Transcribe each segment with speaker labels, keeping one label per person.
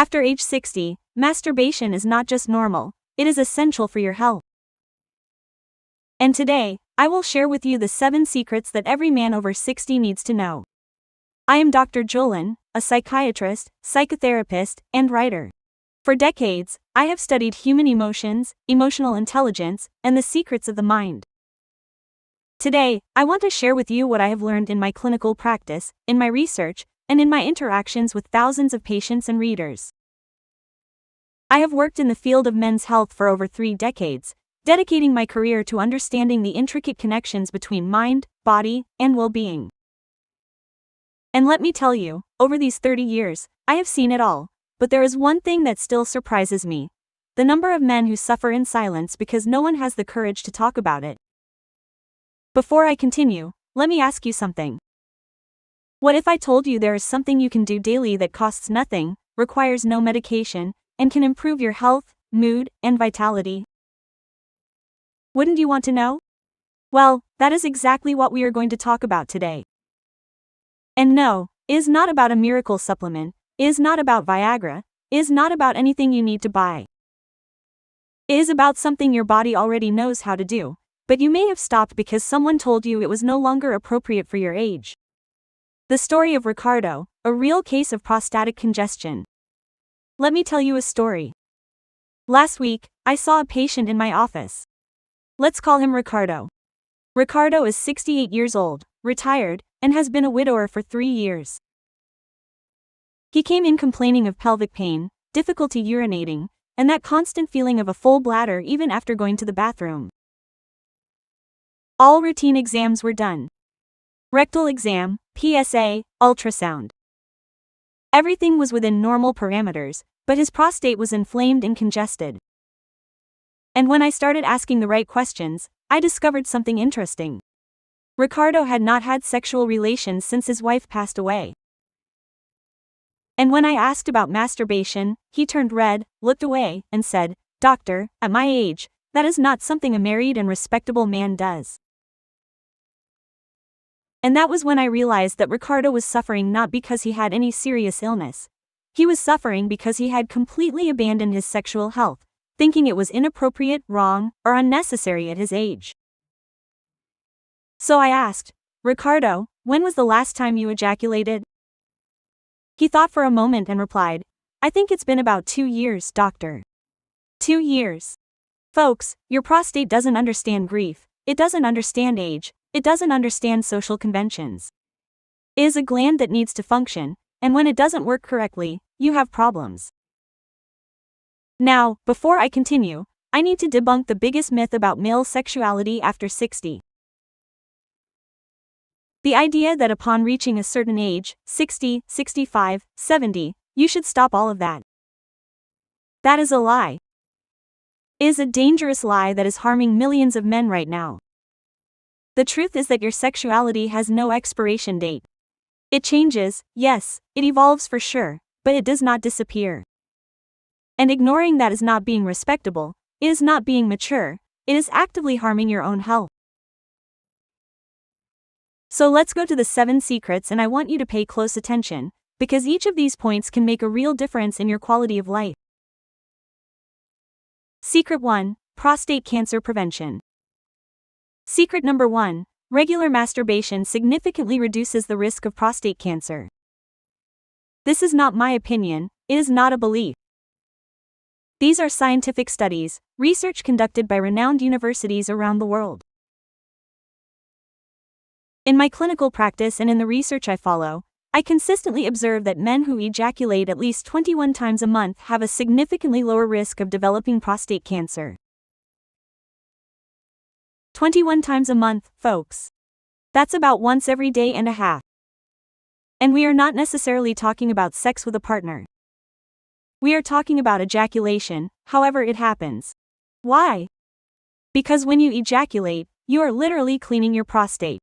Speaker 1: After age 60, masturbation is not just normal, it is essential for your health. And today, I will share with you the 7 secrets that every man over 60 needs to know. I am Dr. Jolin, a psychiatrist, psychotherapist, and writer. For decades, I have studied human emotions, emotional intelligence, and the secrets of the mind. Today, I want to share with you what I have learned in my clinical practice, in my research, and in my interactions with thousands of patients and readers. I have worked in the field of men's health for over 3 decades, dedicating my career to understanding the intricate connections between mind, body, and well-being. And let me tell you, over these 30 years, I have seen it all, but there is one thing that still surprises me: the number of men who suffer in silence because no one has the courage to talk about it. Before I continue, let me ask you something. What if I told you there is something you can do daily that costs nothing, requires no medication, and can improve your health, mood, and vitality? Wouldn't you want to know? Well, that is exactly what we are going to talk about today. And no, it is not about a miracle supplement, it is not about Viagra, it is not about anything you need to buy. It is about something your body already knows how to do, but you may have stopped because someone told you it was no longer appropriate for your age. The story of Ricardo, a real case of prostatic congestion. Let me tell you a story. Last week, I saw a patient in my office. Let's call him Ricardo. Ricardo is 68 years old, retired, and has been a widower for 3 years. He came in complaining of pelvic pain, difficulty urinating, and that constant feeling of a full bladder even after going to the bathroom. All routine exams were done. Rectal exam, PSA, ultrasound. Everything was within normal parameters, but his prostate was inflamed and congested. And when I started asking the right questions, I discovered something interesting. Ricardo had not had sexual relations since his wife passed away. And when I asked about masturbation, he turned red, looked away, and said, "Doctor, at my age, that is not something a married and respectable man does." And that was when I realized that Ricardo was suffering not because he had any serious illness. He was suffering because he had completely abandoned his sexual health, thinking it was inappropriate, wrong, or unnecessary at his age. So I asked, "Ricardo, when was the last time you ejaculated?" He thought for a moment and replied, "I think it's been about 2 years, doctor." 2 years. Folks, your prostate doesn't understand grief, it doesn't understand age, it doesn't understand social conventions. It is a gland that needs to function, and when it doesn't work correctly, you have problems. Now, before I continue, I need to debunk the biggest myth about male sexuality after 60. The idea that upon reaching a certain age, 60, 65, 70, you should stop all of that. That is a lie. It is a dangerous lie that is harming millions of men right now. The truth is that your sexuality has no expiration date. It changes, yes, it evolves for sure, but it does not disappear. And ignoring that is not being respectable, it is not being mature, it is actively harming your own health. So let's go to the 7 secrets, and I want you to pay close attention, because each of these points can make a real difference in your quality of life. Secret 1, prostate cancer prevention. Secret number 1, regular masturbation significantly reduces the risk of prostate cancer. This is not my opinion, it is not a belief. These are scientific studies, research conducted by renowned universities around the world. In my clinical practice and in the research I follow, I consistently observe that men who ejaculate at least 21 times a month have a significantly lower risk of developing prostate cancer. 21 times a month, folks. That's about once every day and a half. And we are not necessarily talking about sex with a partner. We are talking about ejaculation, however it happens. Why? Because when you ejaculate, you are literally cleaning your prostate.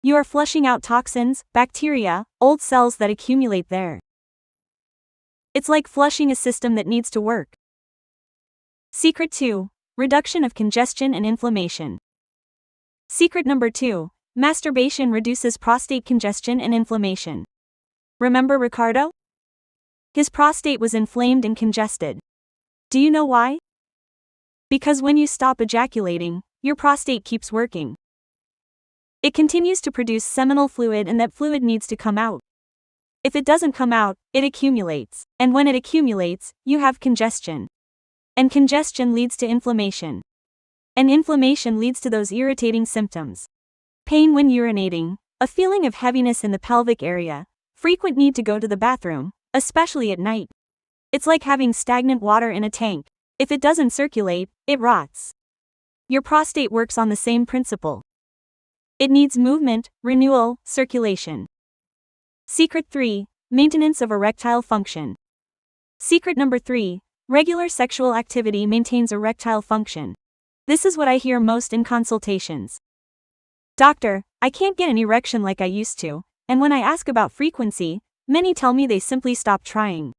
Speaker 1: You are flushing out toxins, bacteria, old cells that accumulate there. It's like flushing a system that needs to work. Secret 2, reduction of congestion and inflammation. Secret number 2, masturbation reduces prostate congestion and inflammation. Remember Ricardo? His prostate was inflamed and congested. Do you know why? Because when you stop ejaculating, your prostate keeps working. It continues to produce seminal fluid, and that fluid needs to come out. If it doesn't come out, it accumulates, and when it accumulates, you have congestion. And congestion leads to inflammation. And inflammation leads to those irritating symptoms. Pain when urinating, a feeling of heaviness in the pelvic area, frequent need to go to the bathroom, especially at night. It's like having stagnant water in a tank. If it doesn't circulate, it rots. Your prostate works on the same principle. It needs movement, renewal, circulation. Secret 3. Maintenance of erectile function. Secret number 3. Regular sexual activity maintains erectile function. This is what I hear most in consultations. Doctor, I can't get an erection like I used to, and when I ask about frequency, many tell me they simply stop trying.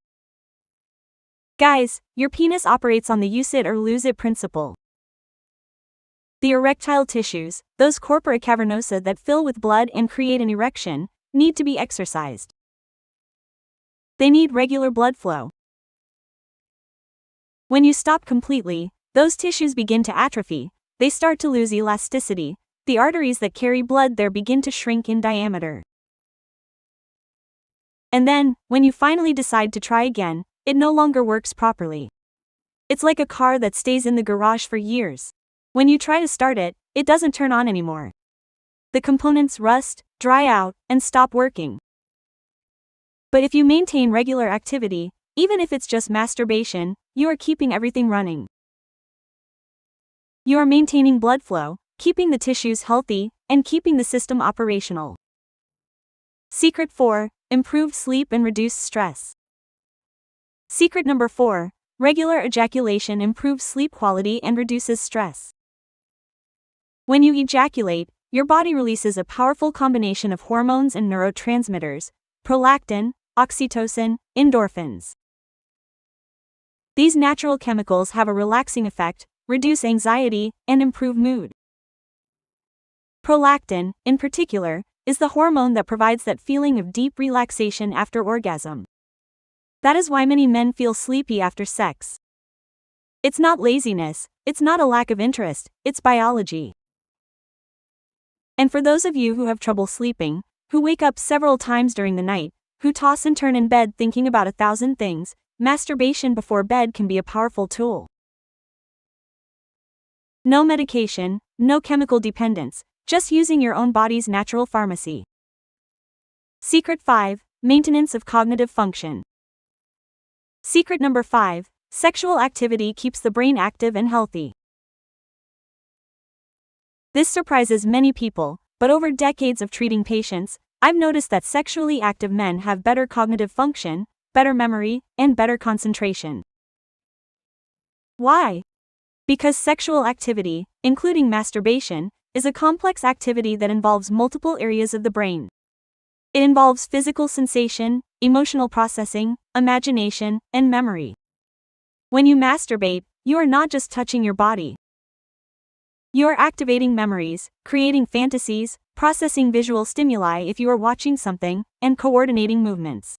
Speaker 1: Guys, your penis operates on the use it or lose it principle. The erectile tissues, those corpora cavernosa that fill with blood and create an erection, need to be exercised. They need regular blood flow. When you stop completely, those tissues begin to atrophy, they start to lose elasticity, the arteries that carry blood there begin to shrink in diameter. And then, when you finally decide to try again, it no longer works properly. It's like a car that stays in the garage for years. When you try to start it, it doesn't turn on anymore. The components rust, dry out, and stop working. But if you maintain regular activity, even if it's just masturbation, you are keeping everything running. You are maintaining blood flow, keeping the tissues healthy, and keeping the system operational. Secret 4. Improved sleep and reduced stress. Secret number 4. Regular ejaculation improves sleep quality and reduces stress. When you ejaculate, your body releases a powerful combination of hormones and neurotransmitters, prolactin, oxytocin, endorphins. These natural chemicals have a relaxing effect, reduce anxiety, and improve mood. Prolactin, in particular, is the hormone that provides that feeling of deep relaxation after orgasm. That is why many men feel sleepy after sex. It's not laziness, it's not a lack of interest, it's biology. And for those of you who have trouble sleeping, who wake up several times during the night, who toss and turn in bed thinking about 1,000 things, masturbation before bed can be a powerful tool. No medication, no chemical dependence, just using your own body's natural pharmacy. Secret 5. Maintenance of cognitive function. Secret number 5. Sexual activity keeps the brain active and healthy. This surprises many people, but over decades of treating patients, I've noticed that sexually active men have better cognitive function, better memory, and better concentration. Why? Because sexual activity, including masturbation, is a complex activity that involves multiple areas of the brain. It involves physical sensation, emotional processing, imagination, and memory. When you masturbate, you are not just touching your body. You are activating memories, creating fantasies, processing visual stimuli if you are watching something, and coordinating movements.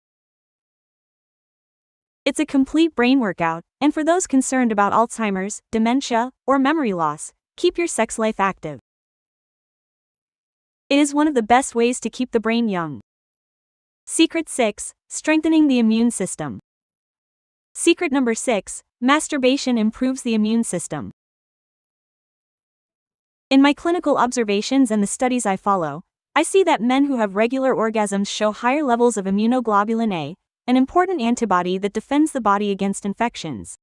Speaker 1: It's a complete brain workout, and for those concerned about Alzheimer's, dementia, or memory loss, keep your sex life active. It is one of the best ways to keep the brain young. Secret 6. Strengthening the immune system. Secret number 6. Masturbation improves the immune system. In my clinical observations and the studies I follow, I see that men who have regular orgasms show higher levels of immunoglobulin A, an important antibody that defends the body against infections.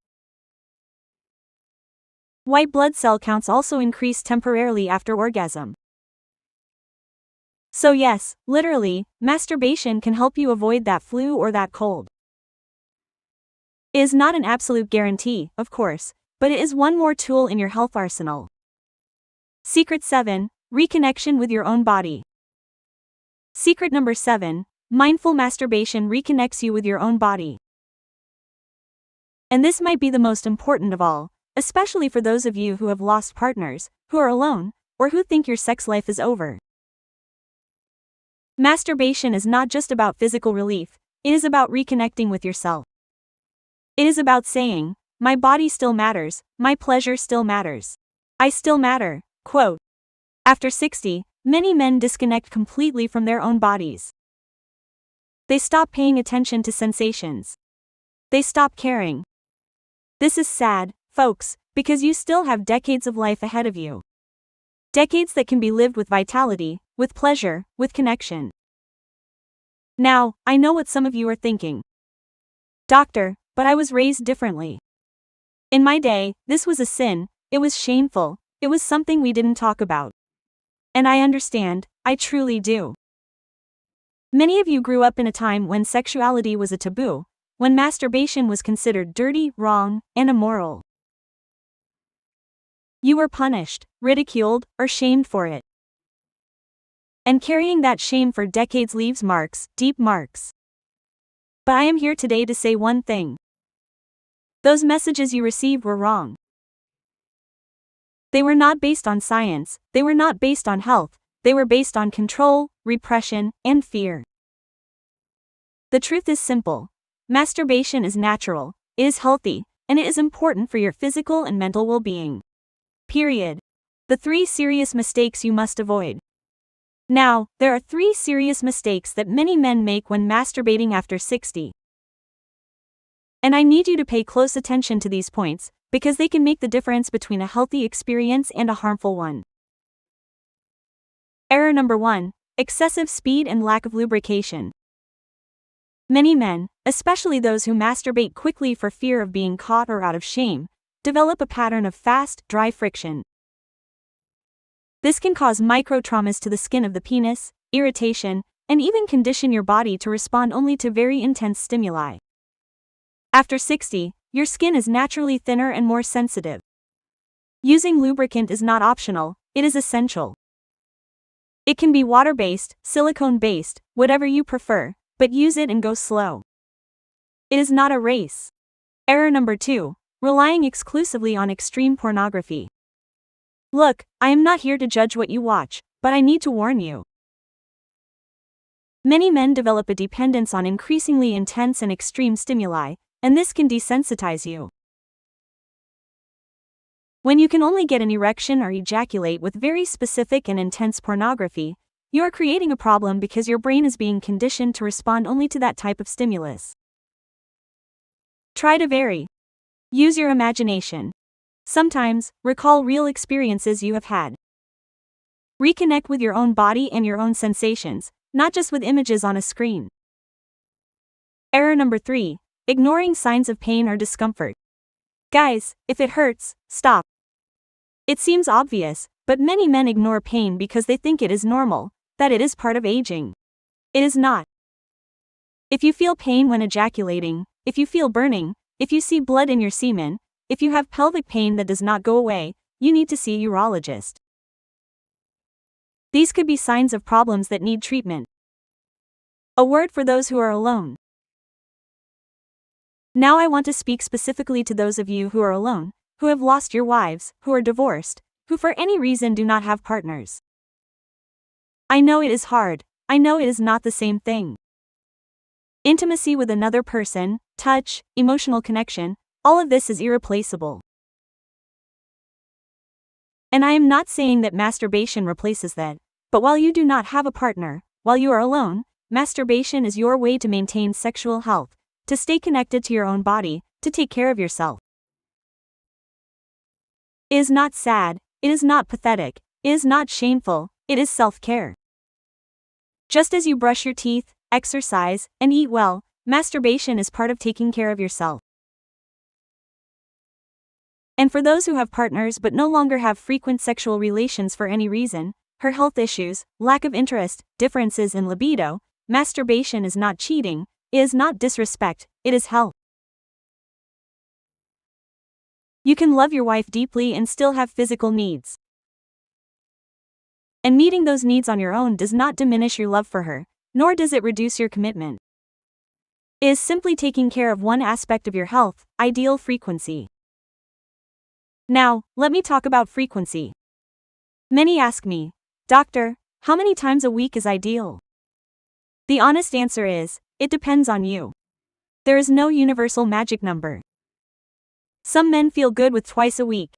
Speaker 1: White blood cell counts also increase temporarily after orgasm. So yes, literally, masturbation can help you avoid that flu or that cold. It is not an absolute guarantee, of course, but it is one more tool in your health arsenal. Secret 7. Reconnection with your own body. Secret number 7. Mindful masturbation reconnects you with your own body. And this might be the most important of all, especially for those of you who have lost partners, who are alone, or who think your sex life is over. Masturbation is not just about physical relief, it is about reconnecting with yourself. It is about saying, my body still matters, my pleasure still matters. I still matter. Quote. After 60, many men disconnect completely from their own bodies. They stop paying attention to sensations. They stop caring. This is sad, folks, because you still have decades of life ahead of you. Decades that can be lived with vitality, with pleasure, with connection. Now, I know what some of you are thinking. Doctor, but I was raised differently. In my day, this was a sin, it was shameful, it was something we didn't talk about. And I understand, I truly do. Many of you grew up in a time when sexuality was a taboo, when masturbation was considered dirty, wrong, and immoral. You were punished, ridiculed, or shamed for it. And carrying that shame for decades leaves marks, deep marks. But I am here today to say one thing. Those messages you received were wrong. They were not based on science, they were not based on health, they were based on control, repression, and fear. The truth is simple. Masturbation is natural, it is healthy, and it is important for your physical and mental well-being. Period. The 3 serious mistakes you must avoid. Now, there are 3 serious mistakes that many men make when masturbating after 60. And I need you to pay close attention to these points, because they can make the difference between a healthy experience and a harmful one. Error number 1: excessive speed and lack of lubrication. Many men, especially those who masturbate quickly for fear of being caught or out of shame, develop a pattern of fast, dry friction. This can cause micro-traumas to the skin of the penis, irritation, and even condition your body to respond only to very intense stimuli. After 60, your skin is naturally thinner and more sensitive. Using lubricant is not optional, it is essential. It can be water-based, silicone-based, whatever you prefer, but use it and go slow. It is not a race. Error number 2: relying exclusively on extreme pornography. Look, I am not here to judge what you watch, but I need to warn you. Many men develop a dependence on increasingly intense and extreme stimuli, and this can desensitize you. When you can only get an erection or ejaculate with very specific and intense pornography, you are creating a problem because your brain is being conditioned to respond only to that type of stimulus. Try to vary. Use your imagination. Sometimes, recall real experiences you have had. Reconnect with your own body and your own sensations, not just with images on a screen. Error number 3: ignoring signs of pain or discomfort. Guys, if it hurts, stop. It seems obvious, but many men ignore pain because they think it is normal, that it is part of aging. It is not. If you feel pain when ejaculating, if you feel burning, if you see blood in your semen, if you have pelvic pain that does not go away, you need to see a urologist. These could be signs of problems that need treatment. A word for those who are alone. Now I want to speak specifically to those of you who are alone, who have lost your wives, who are divorced, who for any reason do not have partners. I know it is hard, I know it is not the same thing. Intimacy with another person, touch, emotional connection, all of this is irreplaceable. And I am not saying that masturbation replaces that, but while you do not have a partner, while you are alone, masturbation is your way to maintain sexual health, to stay connected to your own body, to take care of yourself. It is not sad, it is not pathetic, it is not shameful, it is self-care. Just as you brush your teeth, exercise, and eat well, masturbation is part of taking care of yourself. And for those who have partners but no longer have frequent sexual relations for any reason, her health issues, lack of interest, differences in libido, masturbation is not cheating, it is not disrespect, it is health. You can love your wife deeply and still have physical needs. And meeting those needs on your own does not diminish your love for her, nor does it reduce your commitment. It is simply taking care of one aspect of your health, ideal frequency. Now, let me talk about frequency. Many ask me, Doctor, how many times a week is ideal? The honest answer is, it depends on you. There is no universal magic number. Some men feel good with twice a week.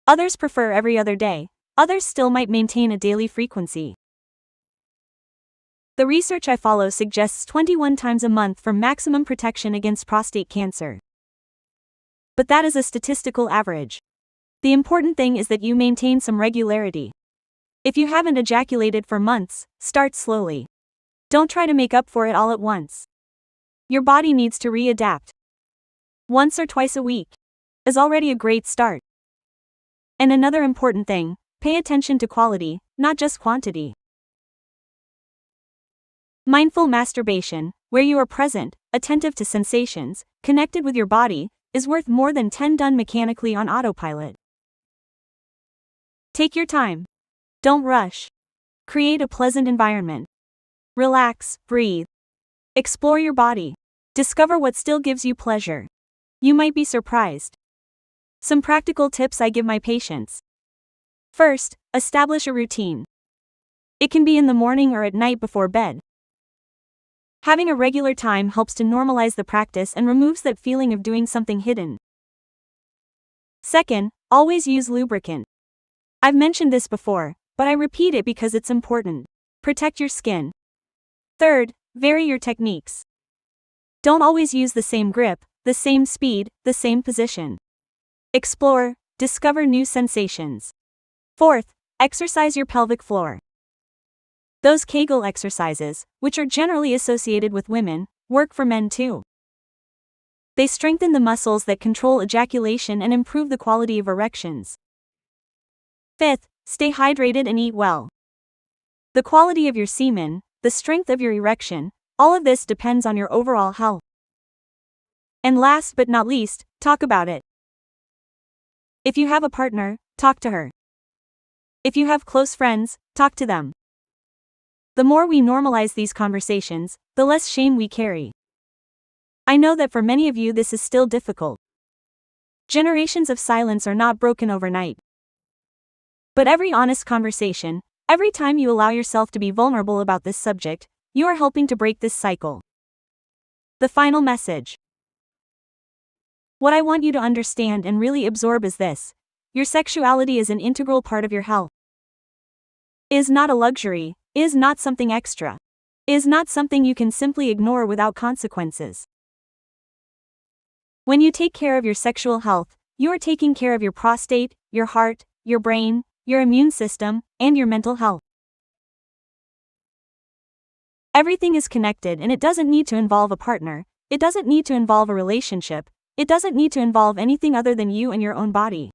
Speaker 1: Others prefer every other day. Others still might maintain a daily frequency. The research I follow suggests 21 times a month for maximum protection against prostate cancer. But that is a statistical average. The important thing is that you maintain some regularity. If you haven't ejaculated for months, start slowly. Don't try to make up for it all at once. Your body needs to readapt. Once or twice a week is already a great start. And another important thing, pay attention to quality, not just quantity. Mindful masturbation, where you are present, attentive to sensations, connected with your body, is worth more than 10 done mechanically on autopilot. Take your time. Don't rush. Create a pleasant environment. Relax, breathe. Explore your body. Discover what still gives you pleasure. You might be surprised. Some practical tips I give my patients. First, establish a routine. It can be in the morning or at night before bed. Having a regular time helps to normalize the practice and removes that feeling of doing something hidden. Second, always use lubricant. I've mentioned this before, but I repeat it because it's important. Protect your skin. Third, vary your techniques. Don't always use the same grip, the same speed, the same position. Explore, discover new sensations. Fourth, exercise your pelvic floor. Those Kegel exercises, which are generally associated with women, work for men too. They strengthen the muscles that control ejaculation and improve the quality of erections. Fifth, stay hydrated and eat well. The quality of your semen, the strength of your erection, all of this depends on your overall health. And last but not least, talk about it. If you have a partner, talk to her. If you have close friends, talk to them. The more we normalize these conversations, the less shame we carry. I know that for many of you this is still difficult. Generations of silence are not broken overnight. But every honest conversation, every time you allow yourself to be vulnerable about this subject, you are helping to break this cycle. The final message. What I want you to understand and really absorb is this: your sexuality is an integral part of your health. It is not a luxury, it is not something extra. It is not something you can simply ignore without consequences. When you take care of your sexual health, you are taking care of your prostate, your heart, your brain, your immune system, and your mental health. Everything is connected, and it doesn't need to involve a partner, it doesn't need to involve a relationship, it doesn't need to involve anything other than you and your own body.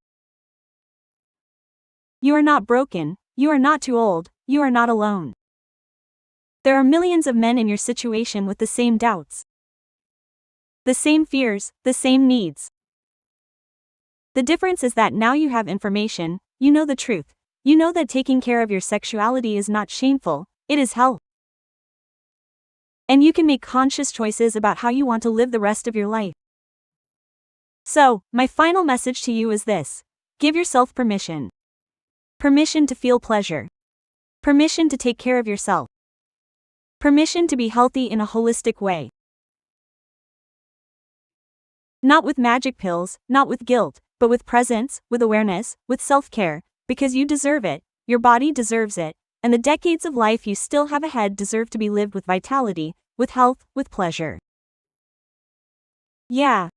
Speaker 1: You are not broken, you are not too old, you are not alone. There are millions of men in your situation with the same doubts, the same fears, the same needs. The difference is that now you have information, you know the truth, you know that taking care of your sexuality is not shameful, it is health. And you can make conscious choices about how you want to live the rest of your life. So, my final message to you is this: give yourself permission. Permission to feel pleasure. Permission to take care of yourself. Permission to be healthy in a holistic way. Not with magic pills, not with guilt, but with presence, with awareness, with self-care, because you deserve it, your body deserves it, and the decades of life you still have ahead deserve to be lived with vitality, with health, with pleasure. Yeah,